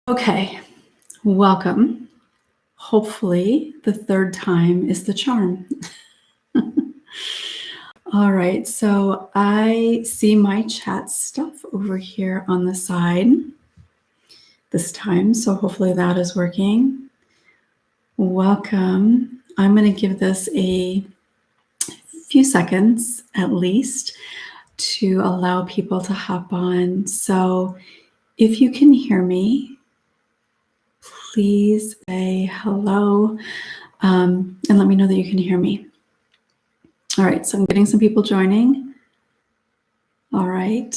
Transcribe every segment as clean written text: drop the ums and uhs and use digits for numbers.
Okay, welcome. Hopefully, the third time is the charm. All right, so I see my chat stuff over here on the side this time, so hopefully that is working. Welcome. I'm going to give this a few seconds at least to allow people to hop on. So if you can hear me, please say hello and let me know that you can hear me. All right, so I'm getting some people joining. All right,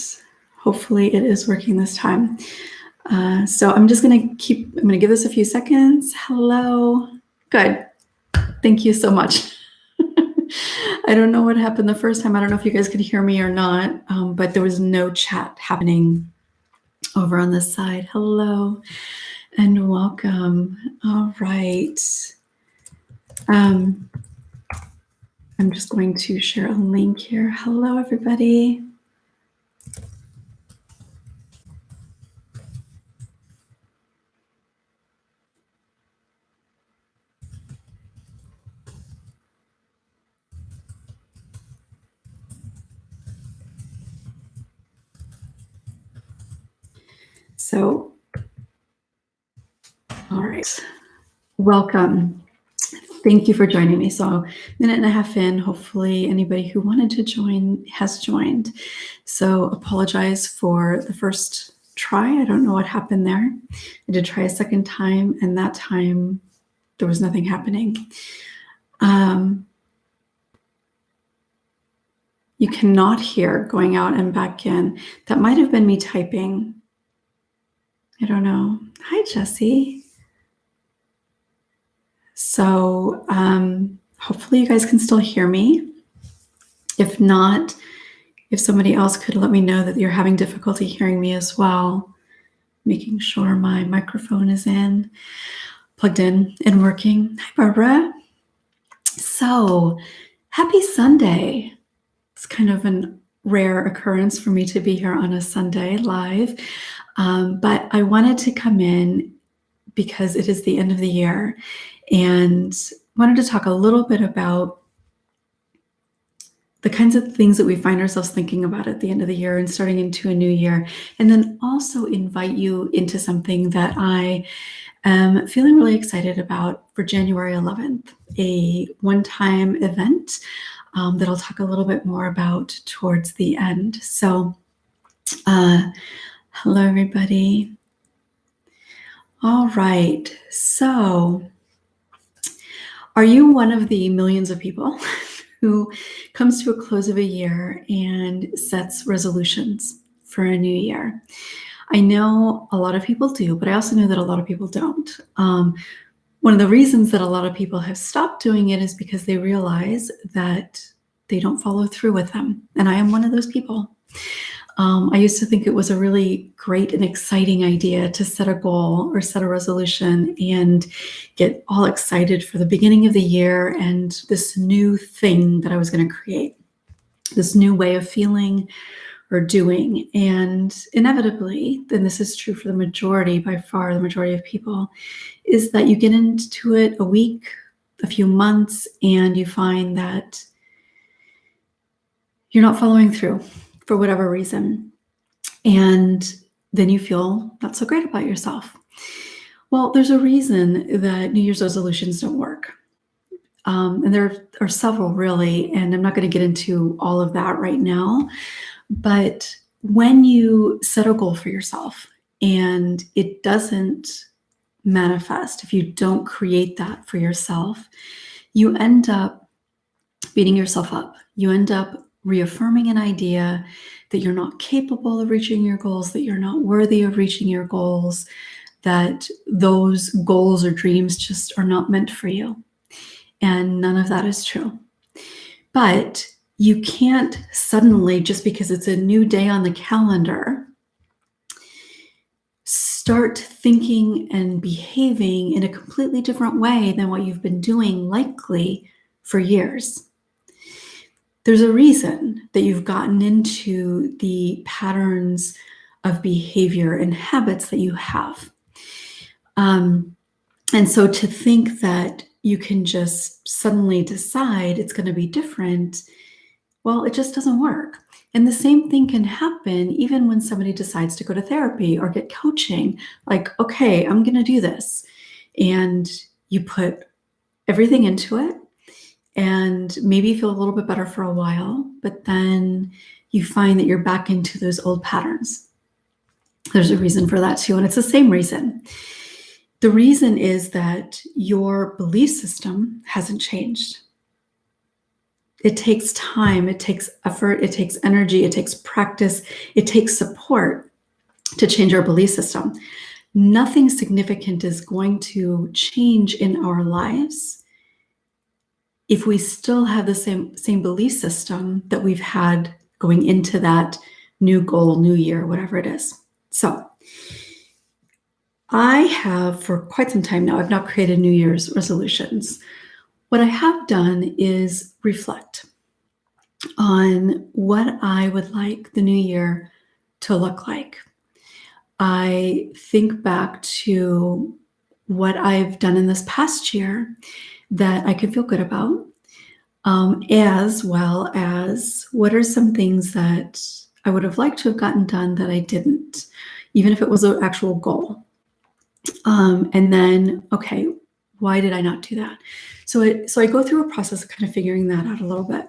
hopefully it is working this time. So I'm just gonna give this a few seconds. Hello, good, thank you so much. I don't know what happened the first time. I don't know if you guys could hear me or not, but there was no chat happening over on this side. Hello and welcome. All right. I'm just going to share a link here. Hello, everybody. So, all right, welcome. Thank you for joining me. So, a minute and a half in, hopefully anybody who wanted to join has joined. So, apologize for the first try. I don't know what happened there. I did try a second time, and that time there was nothing happening. You cannot hear going out and back in. That might have been me typing. I don't know. Hi, Jesse. So hopefully you guys can still hear me. If not, if somebody else could let me know that you're having difficulty hearing me as well, making sure my microphone is plugged in and working. Hi, Barbara. So happy Sunday. It's kind of a rare occurrence for me to be here on a Sunday live, but I wanted to come in because it is the end of the year and wanted to talk a little bit about the kinds of things that we find ourselves thinking about at the end of the year and starting into a new year, and then also invite you into something that I am feeling really excited about for January 11th, a one-time event that I'll talk a little bit more about towards the end. So, hello, everybody. All right. So, are you one of the millions of people who comes to a close of a year and sets resolutions for a new year? I know a lot of people do, but I also know that a lot of people don't. One of the reasons that a lot of people have stopped doing it is because they realize that they don't follow through with them. And I am one of those people. I used to think it was a really great and exciting idea to set a goal or set a resolution and get all excited for the beginning of the year and this new thing that I was going to create, this new way of feeling or doing. And inevitably, and this is true for the majority, by far the majority of people, is that you get into it a week, a few months, and you find that you're not following through for whatever reason. And then you feel not so great about yourself. Well, there's a reason that New Year's resolutions don't work. And there are several really, and I'm not going to get into all of that right now. But when you set a goal for yourself and it doesn't manifest, if you don't create that for yourself, you end up beating yourself up. You end up reaffirming an idea that you're not capable of reaching your goals, that you're not worthy of reaching your goals, that those goals or dreams just are not meant for you. And none of that is true. But you can't suddenly, just because it's a new day on the calendar, start thinking and behaving in a completely different way than what you've been doing likely for years. There's a reason that you've gotten into the patterns of behavior and habits that you have. And so to think that you can just suddenly decide it's going to be different, well, it just doesn't work. And the same thing can happen even when somebody decides to go to therapy or get coaching. Like, okay, I'm going to do this. And you put everything into it, and maybe you feel a little bit better for a while, but then you find that you're back into those old patterns. There's a reason for that too, and it's the same reason. The reason is that your belief system hasn't changed. It takes time, it takes effort, it takes energy, it takes practice, it takes support to change our belief system. Nothing significant is going to change in our lives if we still have the same belief system that we've had going into that new goal, new year, whatever it is. So I have, for quite some time now, I've not created New Year's resolutions. What I have done is reflect on what I would like the new year to look like. I think back to what I've done in this past year that I could feel good about, as well as what are some things that I would have liked to have gotten done that I didn't, even if it was an actual goal. And then, okay, why did I not do that? So I go through a process of kind of figuring that out a little bit.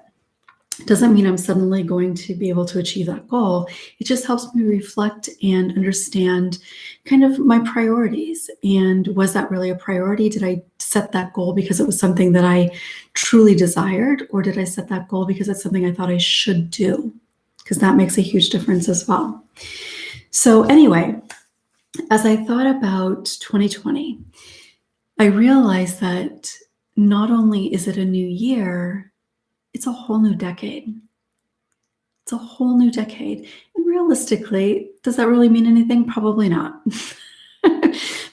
It doesn't mean I'm suddenly going to be able to achieve that goal. It just helps me reflect and understand kind of my priorities. And was that really a priority? Did I set that goal because it was something that I truly desired? Or did I set that goal because it's something I thought I should do? Because that makes a huge difference as well. So anyway, as I thought about 2020, I realized that not only is it a new year, it's a whole new decade. It's a whole new decade. And realistically, does that really mean anything? Probably not.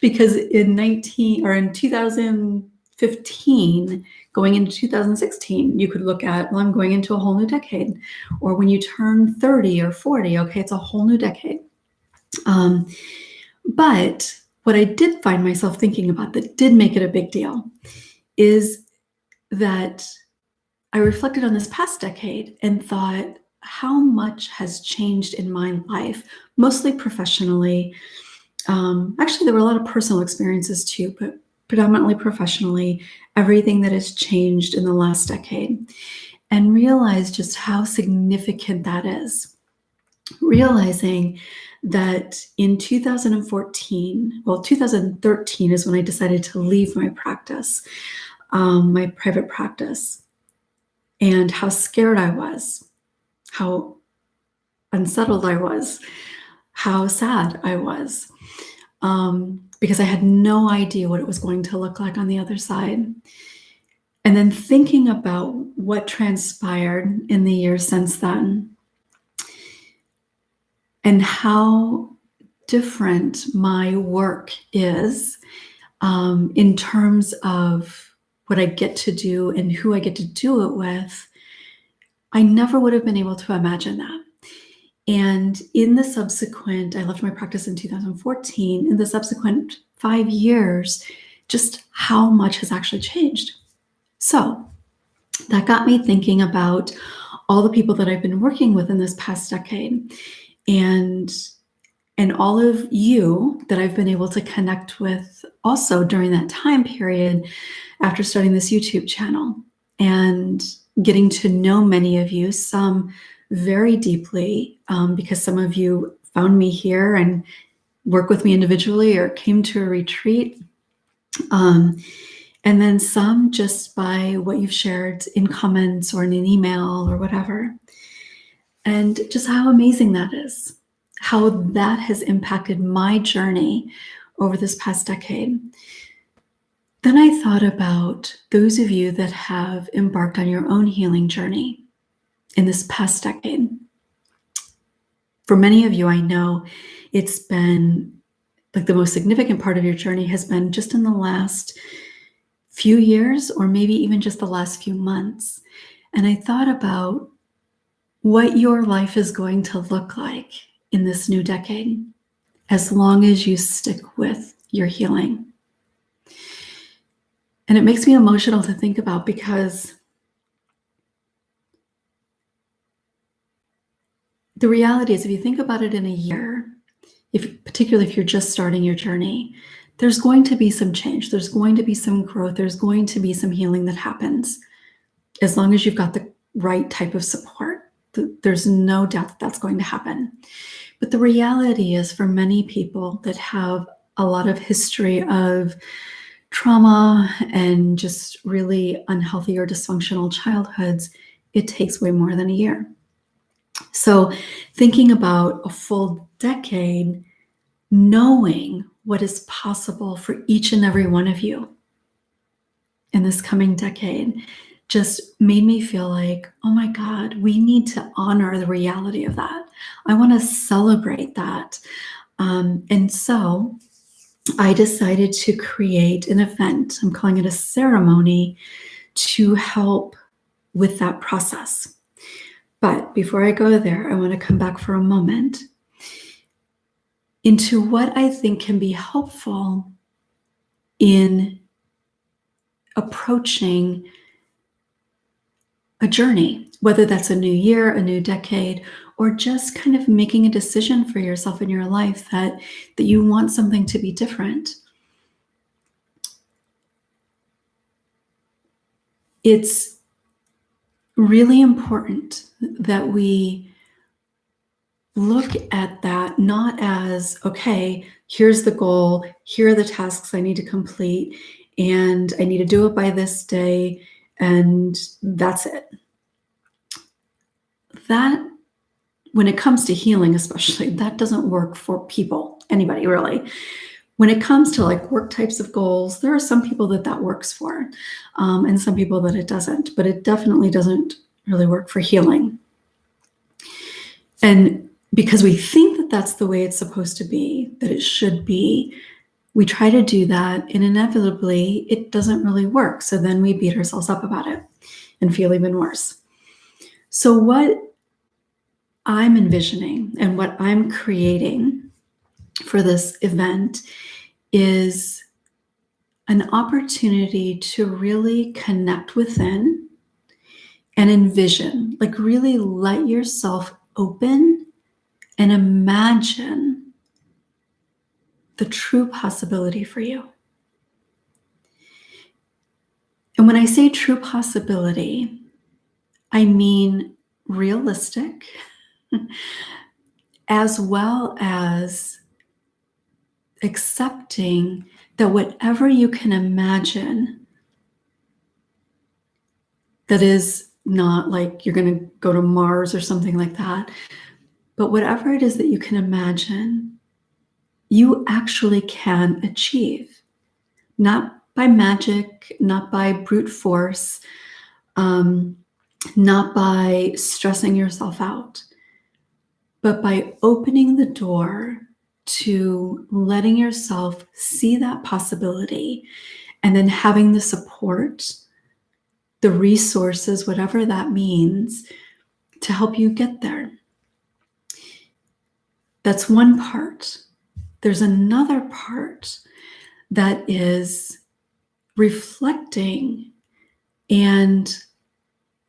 Because in 2015, going into 2016, you could look at, well, I'm going into a whole new decade. Or when you turn 30 or 40, okay, it's a whole new decade. But what I did find myself thinking about that did make it a big deal is that I reflected on this past decade and thought how much has changed in my life, mostly professionally. Actually, there were a lot of personal experiences too, but predominantly professionally, everything that has changed in the last decade, and realized just how significant that is. Realizing that in 2013 is when I decided to leave my practice, my private practice, and how scared I was, how unsettled I was, how sad I was, because I had no idea what it was going to look like on the other side. And then thinking about what transpired in the years since then, and how different my work is in terms of what I get to do and who I get to do it with, I never would have been able to imagine that. And in the subsequent, I left my practice in 2014, in the subsequent 5 years, just how much has actually changed. So that got me thinking about all the people that I've been working with in this past decade, and all of you that I've been able to connect with also during that time period after starting this YouTube channel and getting to know many of you, some very deeply, because some of you found me here and work with me individually or came to a retreat. And then some just by what you've shared in comments or in an email or whatever. And just how amazing that is, how that has impacted my journey over this past decade. Then I thought about those of you that have embarked on your own healing journey in this past decade. For many of you, I know it's been like the most significant part of your journey has been just in the last few years, or maybe even just the last few months. And I thought about what your life is going to look like in this new decade, as long as you stick with your healing. And it makes me emotional to think about, because the reality is, if you think about it in a year, particularly if you're just starting your journey, there's going to be some change. There's going to be some growth. There's going to be some healing that happens, as long as you've got the right type of support. There's no doubt that that's going to happen. But the reality is, for many people that have a lot of history of trauma and just really unhealthy or dysfunctional childhoods, it takes way more than a year. So thinking about a full decade, knowing what is possible for each and every one of you in this coming decade, just made me feel like, oh my God, we need to honor the reality of that. I want to celebrate that. And so I decided to create an event. I'm calling it a ceremony to help with that process. But before I go there, I want to come back for a moment into what I think can be helpful in approaching a journey, whether that's a new year, a new decade, or just kind of making a decision for yourself in your life that you want something to be different. It's really important that we look at that not as, okay, here's the goal, here are the tasks I need to complete, and I need to do it by this day, and that's it. That, when it comes to healing especially, that doesn't work for people, anybody really. When it comes to like work types of goals, there are some people that works for, and some people that it doesn't, but it definitely doesn't really work for healing. And because we think that that's the way it's supposed to be, that it should be, we try to do that, and inevitably it doesn't really work. So then we beat ourselves up about it and feel even worse. So what I'm envisioning and what I'm creating for this event is an opportunity to really connect within and envision, like really let yourself open and imagine the true possibility for you. And when I say true possibility, I mean realistic, as well as accepting that whatever you can imagine, that is not like you're going to go to Mars or something like that, but whatever it is that you can imagine, you actually can achieve. Not by magic, not by brute force, not by stressing yourself out, but by opening the door to letting yourself see that possibility, and then having the support, the resources, whatever that means, to help you get there. That's one part. There's another part that is reflecting and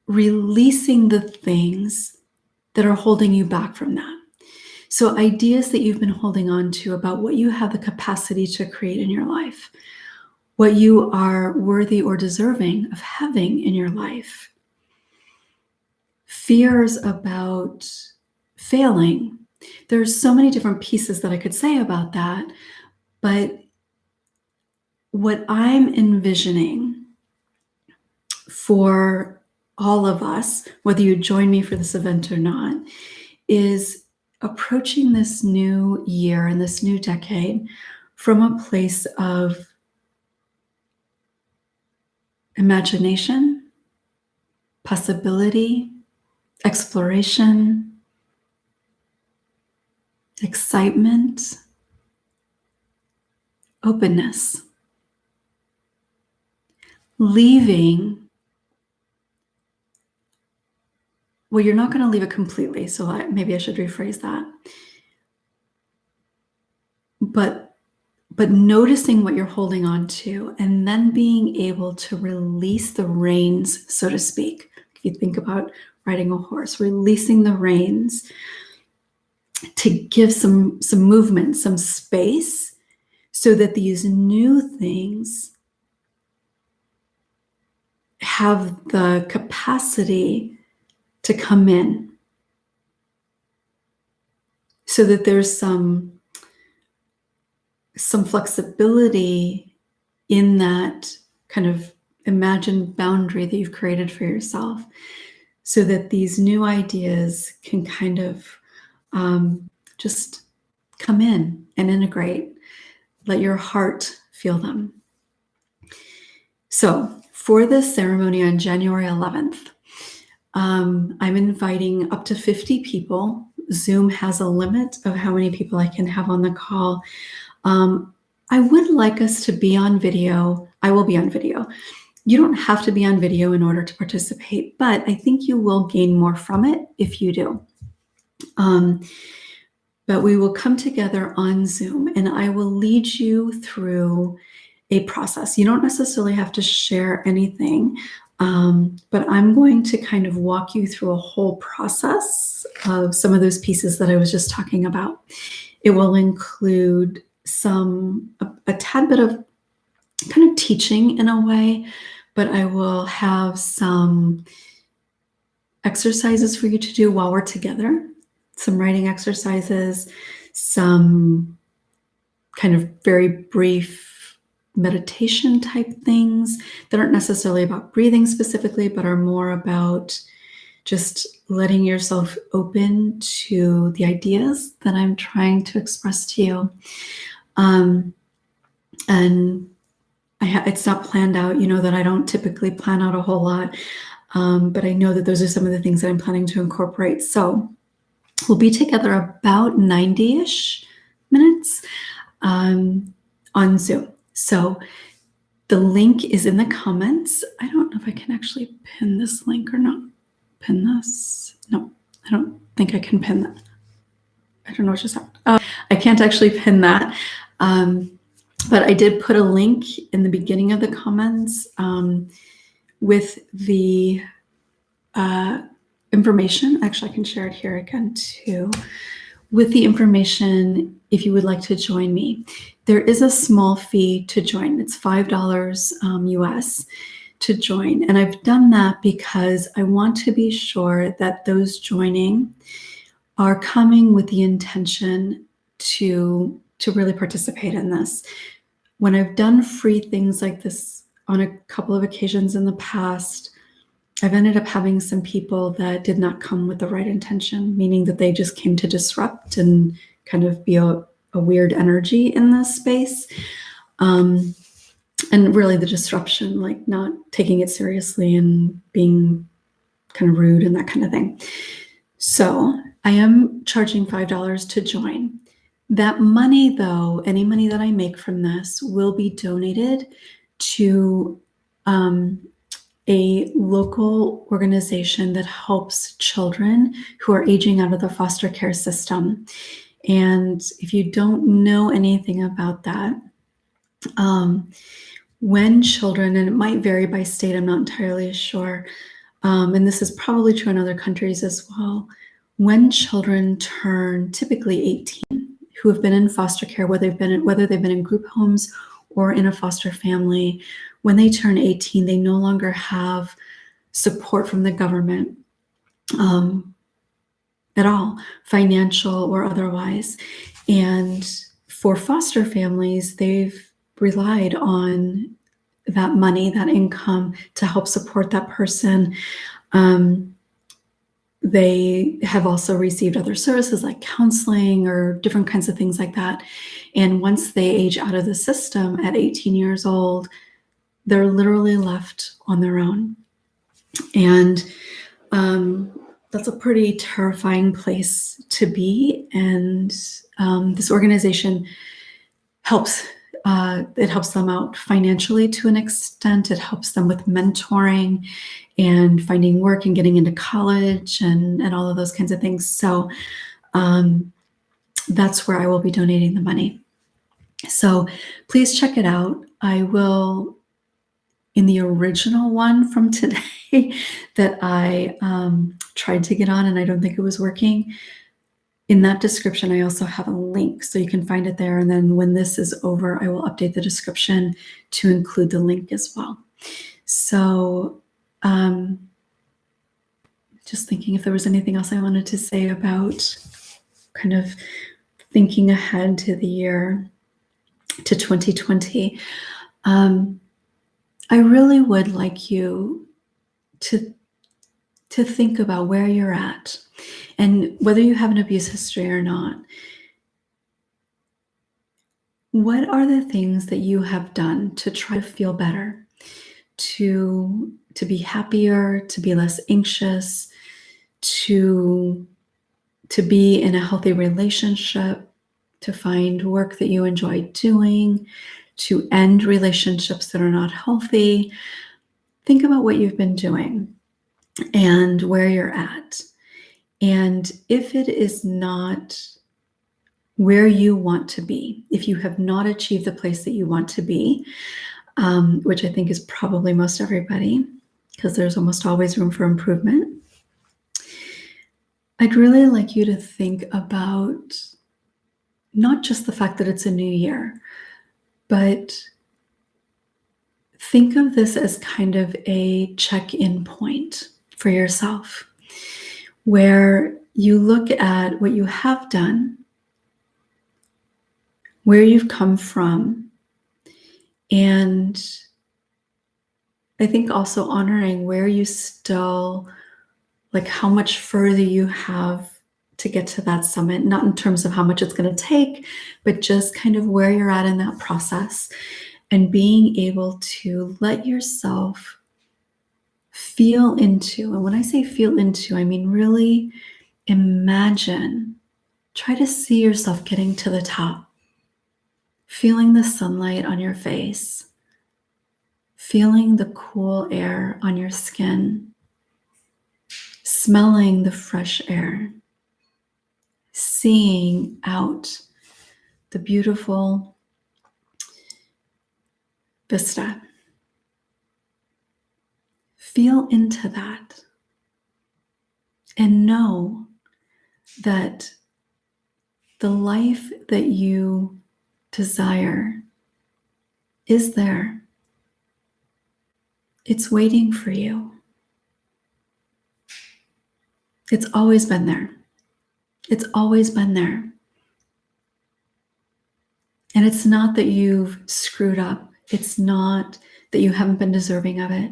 releasing the things that are holding you back from that. So ideas that you've been holding on to about what you have the capacity to create in your life, what you are worthy or deserving of having in your life, fears about failing. There's so many different pieces that I could say about that, but what I'm envisioning for all of us, whether you join me for this event or not, is approaching this new year and this new decade from a place of imagination, possibility, exploration, excitement, openness. Leaving, well, you're not going to leave it completely, so maybe I should rephrase that. But but noticing what you're holding on to, and then being able to release the reins, so to speak. If you think about riding a horse, releasing the reins to give some movement, some space, so that these new things have the capacity to come in, so that there's some flexibility in that kind of imagined boundary that you've created for yourself, so that these new ideas can kind of just come in and integrate. Let your heart feel them. So for this ceremony on January 11th, I'm inviting up to 50 people. Zoom has a limit of how many people I can have on the call. I would like us to be on video. I will be on video. You don't have to be on video in order to participate, but I think you will gain more from it if you do. But we will come together on Zoom, and I will lead you through a process. You don't necessarily have to share anything, but I'm going to kind of walk you through a whole process of some of those pieces that I was just talking about. It will include a tad bit of kind of teaching in a way, but I will have some exercises for you to do while we're together, some writing exercises, some kind of very brief meditation type things that aren't necessarily about breathing specifically, but are more about just letting yourself open to the ideas that I'm trying to express to you. And it's not planned out. You know that I don't typically plan out a whole lot, but I know that those are some of the things that I'm planning to incorporate. So we'll be together about 90-ish minutes on Zoom. So the link is in the comments. I don't know if I can actually pin this link or not. Pin this? No, I don't think I can pin that. I don't know what just happened. I can't actually pin that. But I did put a link in the beginning of the comments with the information. Actually, I can share it here again too. With the information, if you would like to join me. There is a small fee to join. It's $5 US to join. And I've done that because I want to be sure that those joining are coming with the intention to really participate in this. When I've done free things like this on a couple of occasions in the past, I've ended up having some people that did not come with the right intention, meaning that they just came to disrupt and kind of be a weird energy in this space. And really the disruption, like not taking it seriously and being kind of rude and that kind of thing. So I am charging $5 to join. That money, though, any money that I make from this will be donated to a local organization that helps children who are aging out of the foster care system. And if you don't know anything about that, when children, and it might vary by state, I'm not entirely sure, and this is probably true in other countries as well, when children turn typically 18, who have been in foster care, whether they've been in group homes or in a foster family, when they turn 18, they no longer have support from the government at all, financial or otherwise. And for foster families, they've relied on that money, that income to help support that person. They have also received other services like counseling or different kinds of things like that. And once they age out of the system at 18 years old, they're literally left on their own. And that's a pretty terrifying place to be. And this organization helps. It helps them out financially to an extent. It helps them with mentoring and finding work and getting into college and all of those kinds of things. So that's where I will be donating the money. So please check it out. I will, in the original one from today that I tried to get on and I don't think it was working, in that description, I also have a link, so you can find it there. And then when this is over, I will update the description to include the link as well. So just thinking if there was anything else I wanted to say about kind of thinking ahead to the year, to 2020. I really would like you to think about where you're at, and whether you have an abuse history or not. What are the things that you have done to try to feel better, to be happier, to be less anxious, to be in a healthy relationship, to find work that you enjoy doing, to end relationships that are not healthy? Think about what you've been doing and where you're at. And if it is not where you want to be, if you have not achieved the place that you want to be, which I think is probably most everybody, because there's almost always room for improvement, I'd really like you to think about not just the fact that it's a new year, but think of this as kind of a check-in point for yourself, where you look at what you have done, where you've come from, and I think also honoring where you still, like how much further you have to get to that summit, not in terms of how much it's going to take, but just kind of where you're at in that process, and being able to let yourself feel into, and when I say feel into, I mean really imagine, try to see yourself getting to the top, feeling the sunlight on your face, feeling the cool air on your skin, smelling the fresh air, seeing out the beautiful vista. Feel into that and know that the life that you desire is there. It's waiting for you. It's always been there. It's always been there. And it's not that you've screwed up. It's not that you haven't been deserving of it.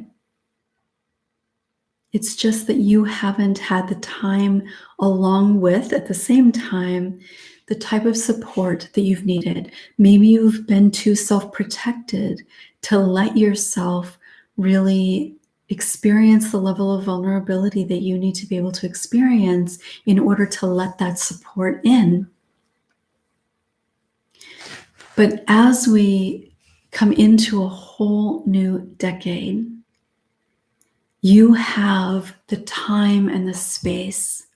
It's just that you haven't had the time, along with, at the same time, the type of support that you've needed. Maybe you've been too self-protected to let yourself really experience the level of vulnerability that you need to be able to experience in order to let that support in. But as we come into a whole new decade, you have the time and the space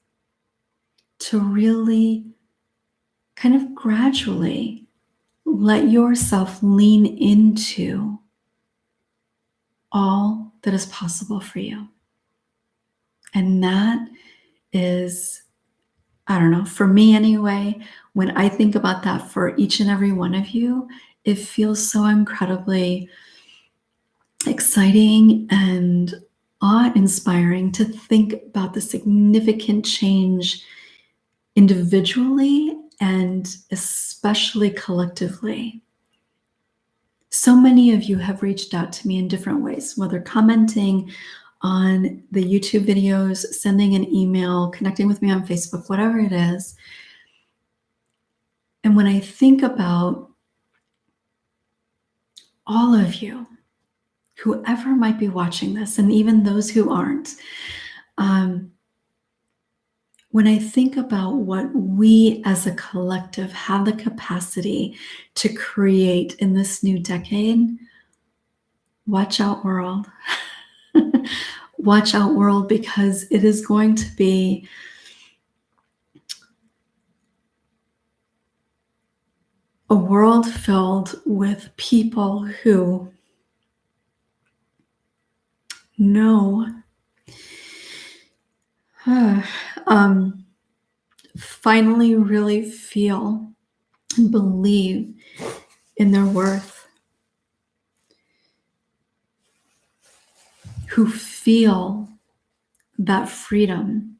to really kind of gradually let yourself lean into all that is possible for you. And that is, I don't know, for me anyway, when I think about that for each and every one of you, it feels so incredibly exciting and awe-inspiring to think about the significant change individually and especially collectively. So many of you have reached out to me in different ways, whether commenting on the YouTube videos, sending an email, connecting with me on Facebook, whatever it is. And when I think about all of you, whoever might be watching this, and even those who aren't, when I think about what we as a collective have the capacity to create in this new decade, watch out, world. Watch out, world, because it is going to be a world filled with people who know, finally really feel and believe in their worth, who feel that freedom,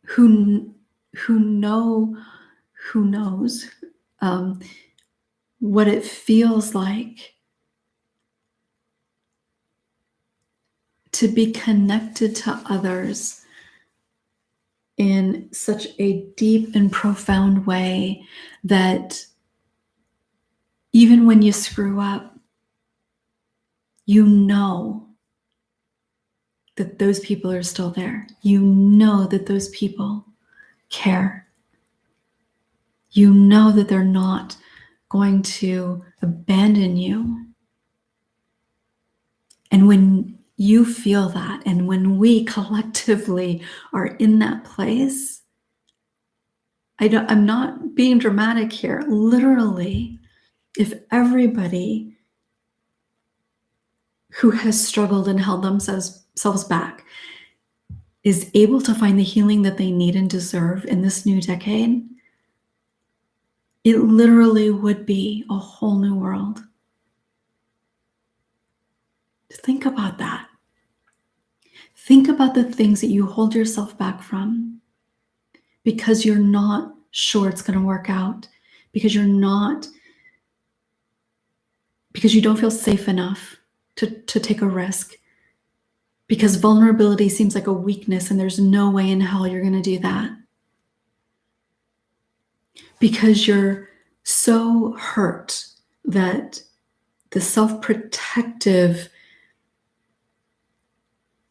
who knows what it feels like to be connected to others in such a deep and profound way that even when you screw up, you know that those people are still there. You know that those people care. You know that they're not going to abandon you. And when you feel that, and when we collectively are in that place, I'm not being dramatic here. Literally, if everybody who has struggled and held themselves back is able to find the healing that they need and deserve in this new decade, it literally would be a whole new world. Think about that. Think about the things that you hold yourself back from because you're not sure it's going to work out, because you don't feel safe enough to take a risk, because vulnerability seems like a weakness and there's no way in hell you're going to do that, because you're so hurt that the self-protective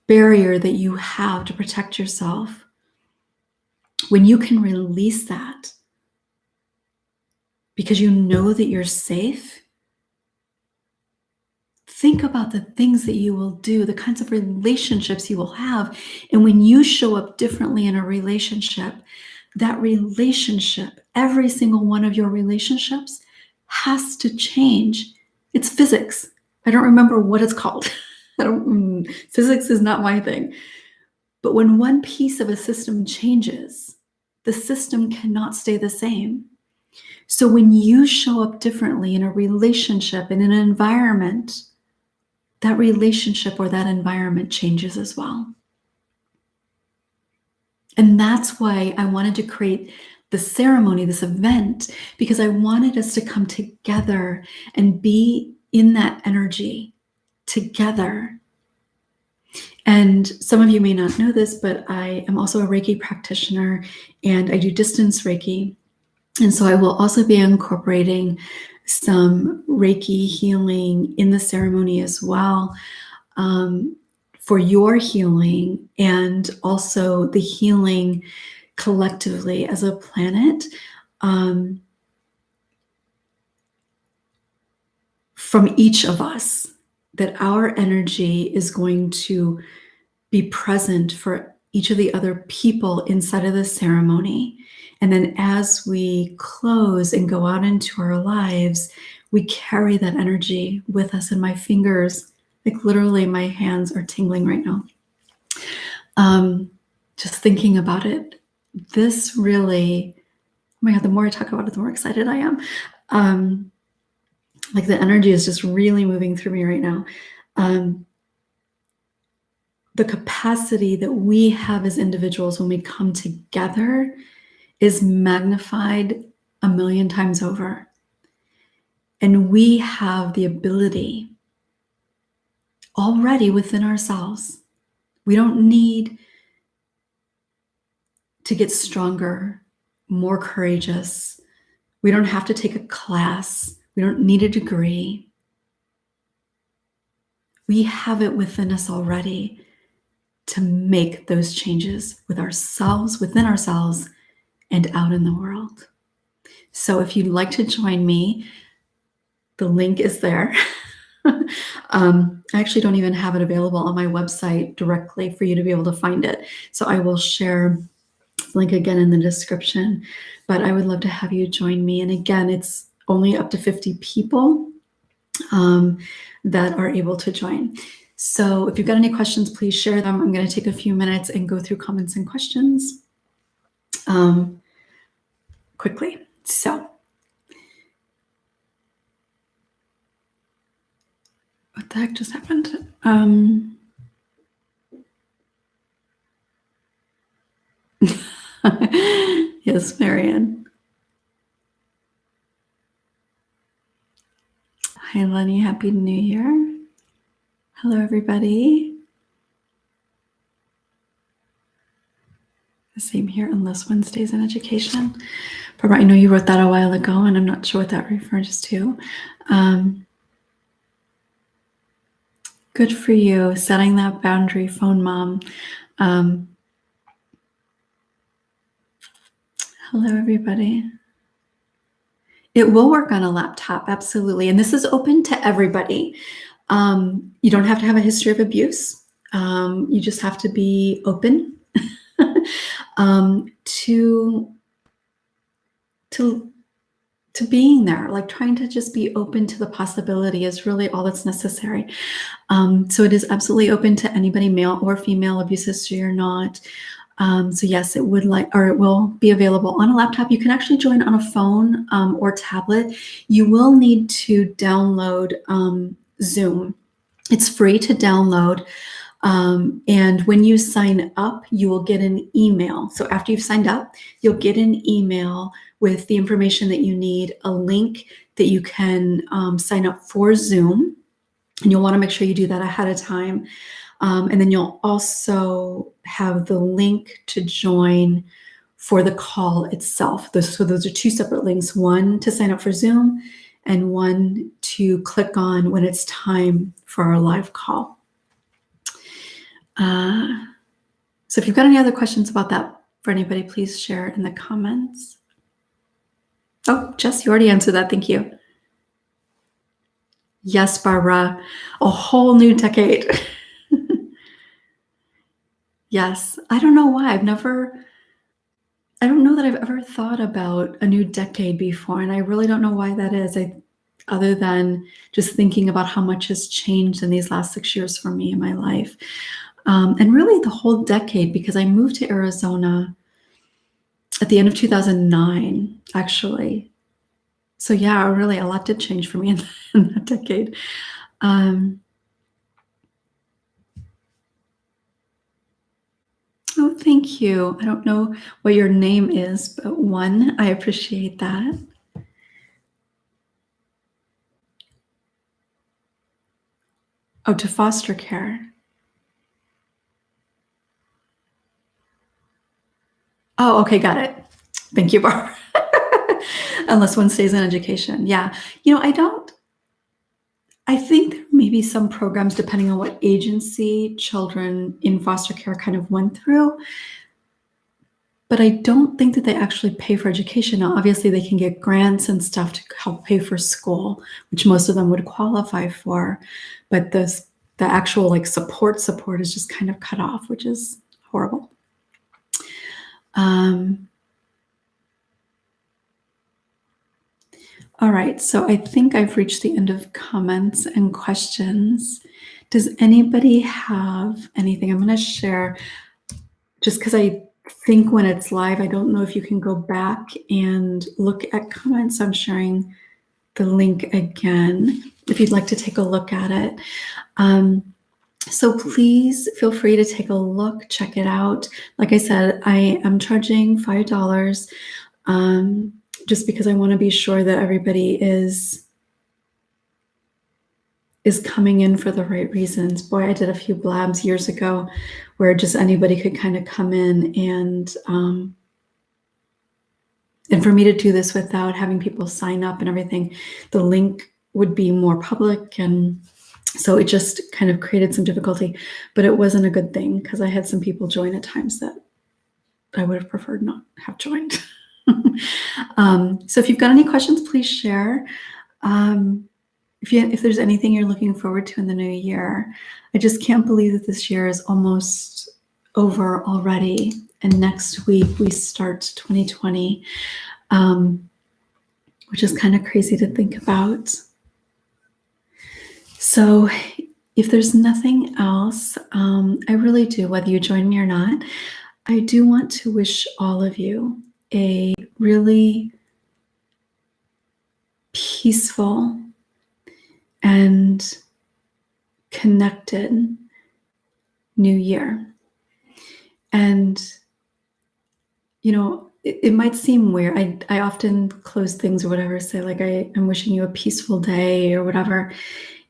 barrier that you have to protect yourself, when you can release that because you know that you're safe, think about the things that you will do, the kinds of relationships you will have. And when you show up differently in a relationship, that relationship, every single one of your relationships has to change. It's physics. I don't remember what it's called. Physics is not my thing. But when one piece of a system changes, the system cannot stay the same. So when you show up differently in a relationship, in an environment, that relationship or that environment changes as well. And that's why I wanted to create the ceremony, this event, because I wanted us to come together and be in that energy together. And some of you may not know this, but I am also a Reiki practitioner and I do distance Reiki. And so I will also be incorporating some Reiki healing in the ceremony as well, for your healing and also the healing collectively as a planet, from each of us, that our energy is going to be present for each of the other people inside of the ceremony. And then as we close and go out into our lives, we carry that energy with us. And my fingers, like literally my hands are tingling right now. Just thinking about it, this really, oh my God, the more I talk about it, the more excited I am. Like the energy is just really moving through me right now. The capacity that we have as individuals when we come together is magnified 1,000,000 times over. And we have the ability already within ourselves. We don't need to get stronger, more courageous. We don't have to take a class. We don't need a degree. We have it within us already to make those changes with ourselves, within ourselves, and out in the world. So if you'd like to join me, the link is there. I actually don't even have it available on my website directly for you to be able to find it. So I will share link again in the description. But I would love to have you join me. And again, it's only up to 50 people that are able to join. So if you've got any questions, please share them. I'm going to take a few minutes and go through comments and questions quickly. So what the heck just happened? Yes, Marianne. Hi, Lenny. Happy New Year. Hello, everybody. The same here, unless Wednesdays in education. Barbara, I know you wrote that a while ago, and I'm not sure what that refers to. Good for you, setting that boundary, phone mom. Hello, everybody. It will work on a laptop, absolutely. And this is open to everybody. You don't have to have a history of abuse. You just have to be open to being there, like trying to just be open to the possibility is really all that's necessary. So it is absolutely open to anybody, male or female, abuse history or not. So yes, it will be available on a laptop. You can actually join on a phone or tablet. You will need to download Zoom. It's free to download. And when you sign up, you will get an email. So after you've signed up, you'll get an email with the information that you need, a link that you can sign up for Zoom. And you'll want to make sure you do that ahead of time. And then you'll also have the link to join for the call itself. So those are two separate links, one to sign up for Zoom and one to click on when it's time for our live call. So if you've got any other questions about that for anybody, please share in the comments. Oh, Jess, you already answered that. Thank you. Yes, Barbara, a whole new decade. Yes, I don't know why. I don't know that I've ever thought about a new decade before, and I really don't know why that is. Other than just thinking about how much has changed in these last 6 years for me in my life. And really the whole decade, because I moved to Arizona at the end of 2009, actually. So yeah, really a lot did change for me in that decade. Oh, thank you. I don't know what your name is, but one, I appreciate that. Oh, to foster care. Oh, okay, got it. Thank you, Barbara. Unless one stays in education. Yeah. I think there may be some programs, depending on what agency children in foster care kind of went through, but I don't think that they actually pay for education. Now, obviously they can get grants and stuff to help pay for school, which most of them would qualify for, but the actual like support is just kind of cut off, which is horrible. All right, so I think I've reached the end of comments and questions. Does anybody have anything? I'm going to share, just because I think when it's live, I don't know if you can go back and look at comments. I'm sharing the link again if you'd like to take a look at it. So please feel free to take a look, check it out. Like I said, I am charging $5 just because I want to be sure that everybody is coming in for the right reasons. Boy, I did a few blabs years ago where just anybody could kind of come in and for me to do this without having people sign up and everything, the link would be more public, and so it just kind of created some difficulty, but it wasn't a good thing because I had some people join at times that I would have preferred not have joined. So if you've got any questions, please share. If there's anything you're looking forward to in the new year, I just can't believe that this year is almost over already. and next week we start 2020, which is kind of crazy to think about. So if there's nothing else, I really do, whether you join me or not, I do want to wish all of you a really peaceful and connected new year. And, it might seem weird. I often close things or whatever, say like, I'm wishing you a peaceful day or whatever.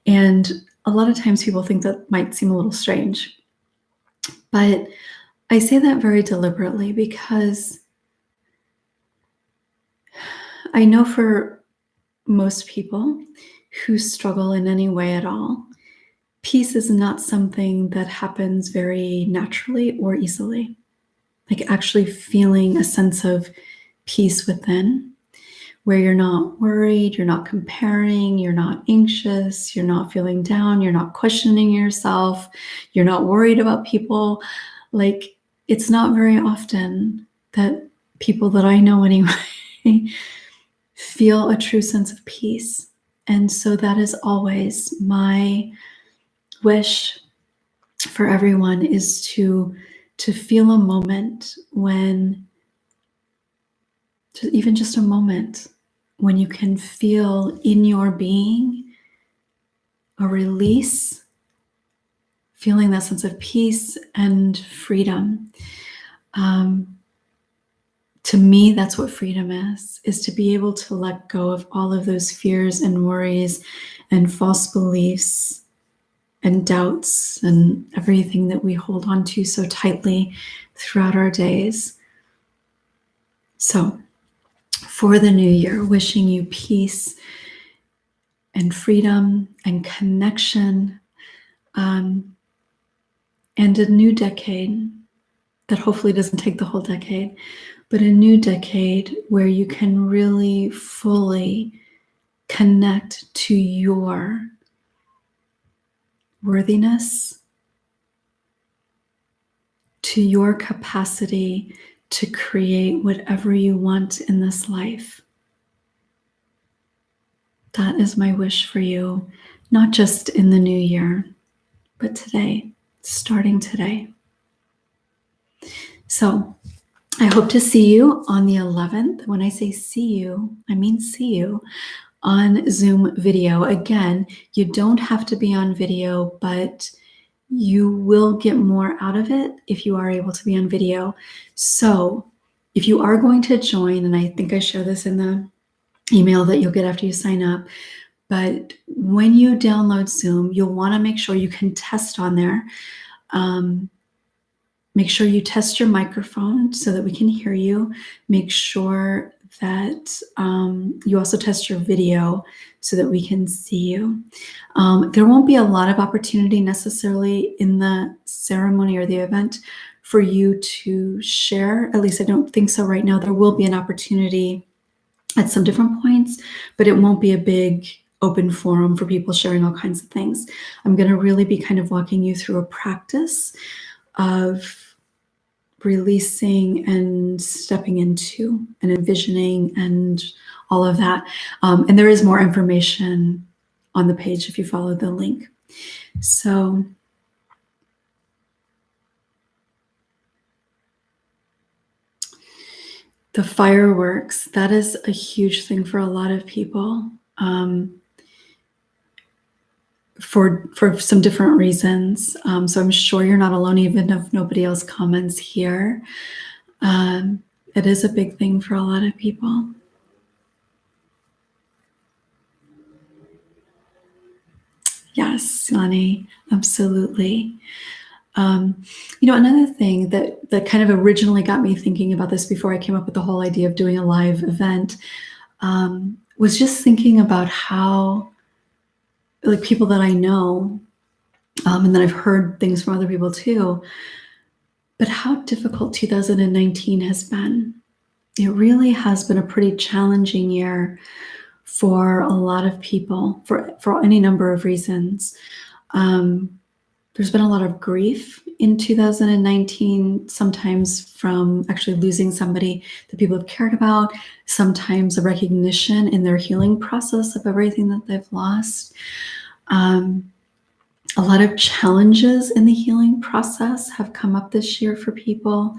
And a lot of times people think that might seem a little strange. But I say that very deliberately because I know for most people who struggle in any way at all, peace is not something that happens very naturally or easily. Like actually feeling a sense of peace within, where you're not worried, you're not comparing, you're not anxious, you're not feeling down, you're not questioning yourself, you're not worried about people. Like, it's not very often that people that I know anyway feel a true sense of peace. And so that is always my wish for everyone, is to feel a moment when, even just a moment, when you can feel in your being a release, feeling that sense of peace and freedom. To me, that's what freedom is to be able to let go of all of those fears and worries and false beliefs and doubts and everything that we hold on to so tightly throughout our days. So, for the new year, wishing you peace and freedom and connection, and a new decade that hopefully doesn't take the whole decade, but a new decade where you can really fully connect to your worthiness, to your capacity to create whatever you want in this life. That is my wish for you, not just in the new year, but today, starting today. So I hope to see you on the 11th. When I say see you, I mean see you on Zoom video. Again, you don't have to be on video, but you will get more out of it if you are able to be on video. So if you are going to join, and I think I share this in the email that you'll get after you sign up, but when you download Zoom, you'll want to make sure you can test on there. Make sure you test your microphone so that we can hear you. Make sure that you also test your video so that we can see you. There won't be a lot of opportunity necessarily in the ceremony or the event for you to share. At least I don't think so right now. There will be an opportunity at some different points, but it won't be a big open forum for people sharing all kinds of things. I'm going to really be kind of walking you through a practice of releasing and stepping into and envisioning and all of that. And there is more information on the page if you follow the link. So the fireworks, that is a huge thing for a lot of people. For some different reasons. So I'm sure you're not alone, even if nobody else comments here. It is a big thing for a lot of people. Yes, Yanni, absolutely. Another thing that kind of originally got me thinking about this before I came up with the whole idea of doing a live event, was just thinking about how, like, people that I know, and then I've heard things from other people too, but how difficult 2019 has been. It really has been a pretty challenging year for a lot of people for any number of reasons. There's been a lot of grief in 2019, sometimes from actually losing somebody that people have cared about, sometimes a recognition in their healing process of everything that they've lost. A lot of challenges in the healing process have come up this year for people.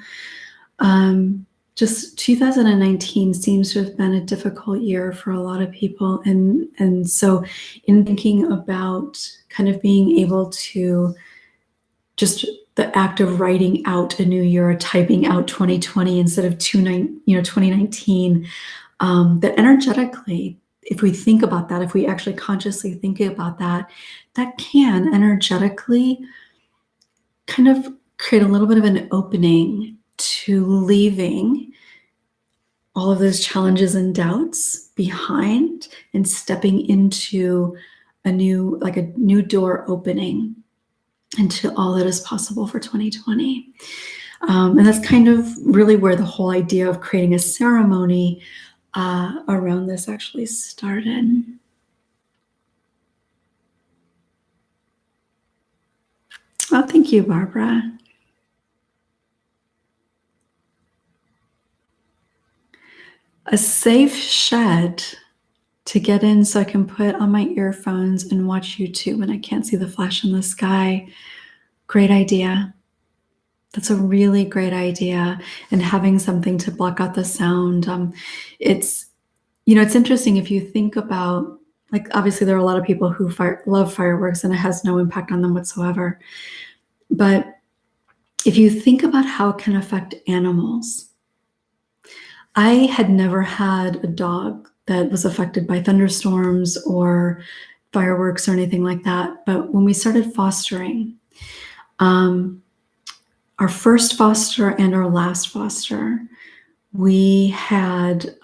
Just 2019 seems to have been a difficult year for a lot of people. And so in thinking about kind of being able to just the act of writing out a new year, typing out 2020 instead of 2019, that energetically, if we think about that, if we actually consciously think about that, that can energetically kind of create a little bit of an opening to leaving all of those challenges and doubts behind and stepping into a new door opening into all that is possible for 2020. And that's kind of really where the whole idea of creating a ceremony around this actually started. Oh, thank you, Barbara. A safe shed to get in so I can put on my earphones and watch YouTube when I can't see the flash in the sky. Great idea. That's a really great idea. And having something to block out the sound. It's interesting if you think about, like, obviously there are a lot of people who love fireworks and it has no impact on them whatsoever. But if you think about how it can affect animals, I had never had a dog that was affected by thunderstorms or fireworks or anything like that. But when we started fostering, our first foster and our last foster, we had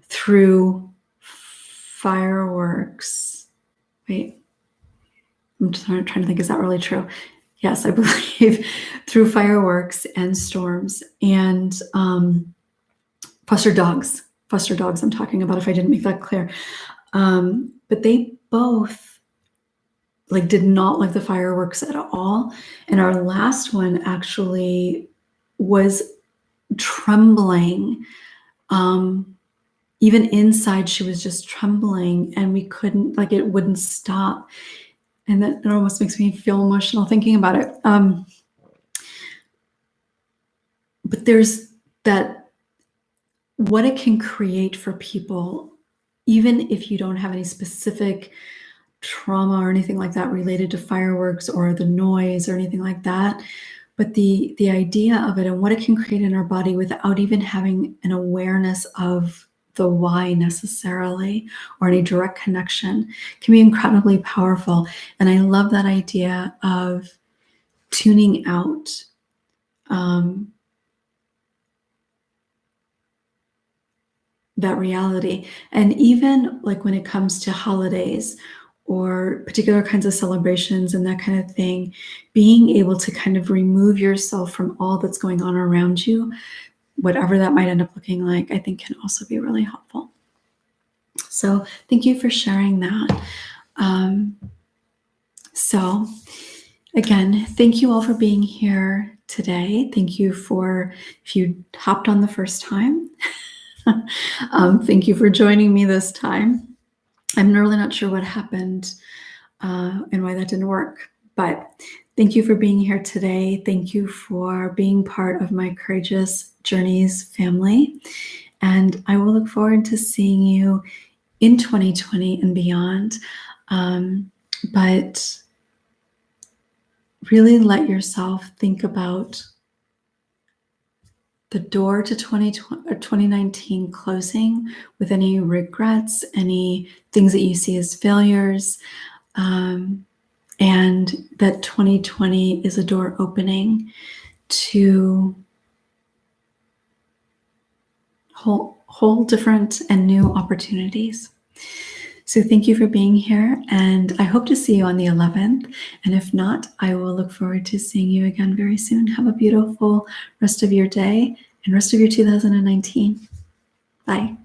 through fireworks. Wait, I'm just trying to think, is that really true? Yes, I believe through fireworks and storms and foster dogs I'm talking about, if I didn't make that clear. But they both did not like the fireworks at all. And our last one actually was trembling. Even inside, she was just trembling and we couldn't, it wouldn't stop. And that it almost makes me feel emotional thinking about it. But there's that, what it can create for people, even if you don't have any specific trauma or anything like that related to fireworks or the noise or anything like that, but the idea of it and what it can create in our body without even having an awareness of the why necessarily or any direct connection can be incredibly powerful. And I love that idea of tuning out that reality. And even when it comes to holidays or particular kinds of celebrations and that kind of thing, being able to kind of remove yourself from all that's going on around you, whatever that might end up looking like, I think can also be really helpful. So thank you for sharing that. So again, thank you all for being here today. Thank you if you hopped on the first time. Thank you for joining me this time. I'm really not sure what happened and why that didn't work, but thank you for being here today. Thank you for being part of my Courageous Journeys family. And I will look forward to seeing you in 2020 and beyond. But really let yourself think about the door to 2019 closing with any regrets, any things that you see as failures, and that 2020 is a door opening to whole different and new opportunities. So thank you for being here, and I hope to see you on the 11th. And if not, I will look forward to seeing you again very soon. Have a beautiful rest of your day and rest of your 2019. Bye.